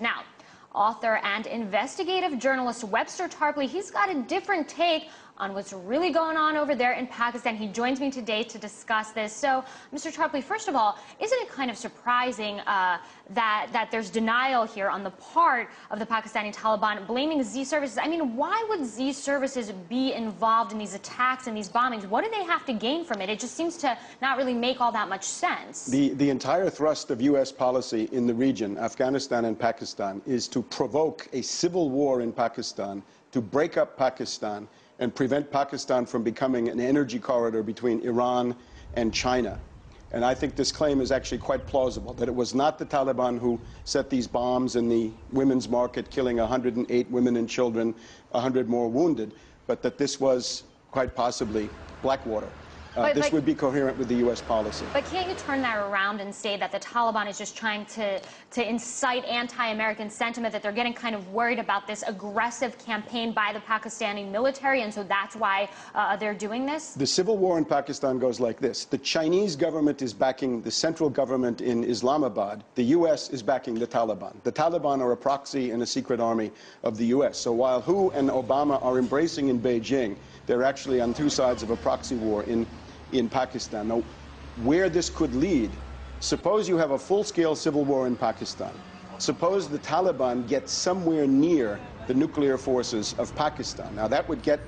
Now, author and investigative journalist Webster Tarpley, he's got a different take on what's really going on over there in Pakistan. He joins me today to discuss this. So, Mr. Tarpley, first of all, isn't it kind of surprising that there's denial here on the part of the Pakistani Taliban blaming Z services? I mean, why would Z services be involved in these attacks and these bombings? What do they have to gain from it? It just seems to not really make all that much sense. The entire thrust of U.S. policy in the region, Afghanistan and Pakistan, is to provoke a civil war in Pakistan, to break up Pakistan, and prevent Pakistan from becoming an energy corridor between Iran and China. And I think this claim is actually quite plausible, that it was not the Taliban who set these bombs in the women's market, killing 108 women and children, 100 more wounded, but that this was quite possibly Blackwater. This would be coherent with the U.S. policy. But can't you turn that around and say that the Taliban is just trying to incite anti-American sentiment, that they're getting kind of worried about this aggressive campaign by the Pakistani military, and so that's why they're doing this? The civil war in Pakistan goes like this. The Chinese government is backing the central government in Islamabad. The U.S. is backing the Taliban. The Taliban are a proxy and a secret army of the U.S. So while Hu and Obama are embracing in Beijing, they're actually on two sides of a proxy war in Pakistan. Now, where this could lead, suppose you have a full-scale civil war in Pakistan. Suppose the Taliban get somewhere near the nuclear forces of Pakistan. Now, that would get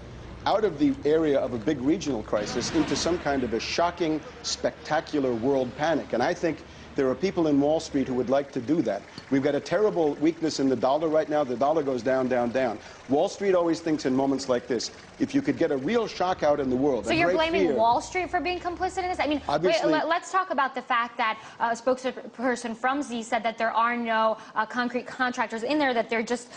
out of the area of a big regional crisis into some kind of a shocking, spectacular world panic. And I think there are people in Wall Street who would like to do that. We've got a terrible weakness in the dollar right now. The dollar goes down, down, down. Wall Street always thinks in moments like this, if you could get a real shock out in the world. So you're blaming Wall Street for being complicit in this? I mean, let's talk about the fact that a spokesperson from Z said that there are no concrete contractors in there, that they're just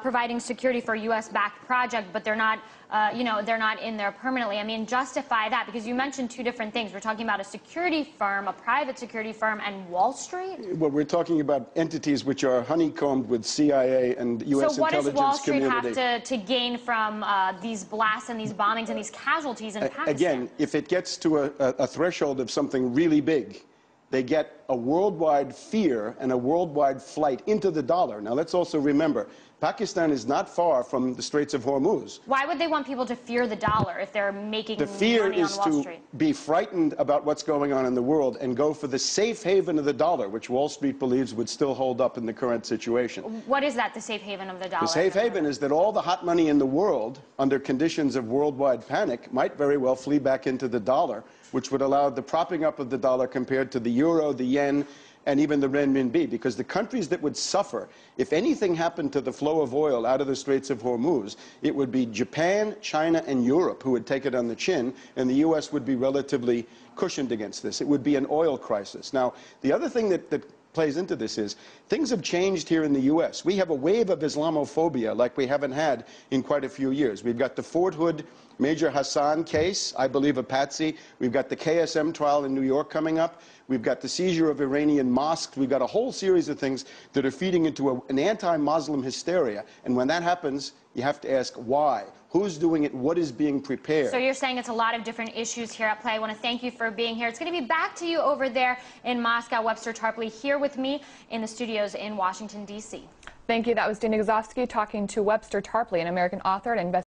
providing security for a U.S.-backed project, but they're not, they're not in there permanently. I mean, justify that, because you mentioned two different things. We're talking about a security firm, a private security firm, and Wall Street? Well, we're talking about entities which are honeycombed with CIA and U.S. intelligence community. So what does Wall Street have to gain from these blasts and these bombings and these casualties in Pakistan? Again, if it gets to a threshold of something really big, they get a worldwide fear and a worldwide flight into the dollar. Now, let's also remember, Pakistan is not far from the Straits of Hormuz. Why would they want people to fear the dollar if they're making money on Wall Street? The fear is to be frightened about what's going on in the world and go for the safe haven of the dollar, which Wall Street believes would still hold up in the current situation. What is that, the safe haven of the dollar? The safe haven is that all the hot money in the world, under conditions of worldwide panic, might very well flee back into the dollar, which would allow the propping up of the dollar compared to the euro, the yen, and even the renminbi, because the countries that would suffer, if anything happened to the flow of oil out of the Straits of Hormuz, it would be Japan, China, and Europe who would take it on the chin, and the U.S. would be relatively cushioned against this. It would be an oil crisis. Now, the other thing that plays into this is things have changed here in the U.S. We have a wave of Islamophobia like we haven't had in quite a few years. We've got the Fort Hood Major Hassan case, I believe a patsy. We've got the KSM trial in New York coming up. We've got the seizure of Iranian mosques. We've got a whole series of things that are feeding into an anti-Muslim hysteria. And when that happens, you have to ask why. Who's doing it? What is being prepared? So you're saying it's a lot of different issues here at play. I want to thank you for being here. It's going to be back to you over there in Moscow. Webster Tarpley here with me in the studios in Washington, D.C. Thank you. That was Dana Gazowski talking to Webster Tarpley, an American author and investigator.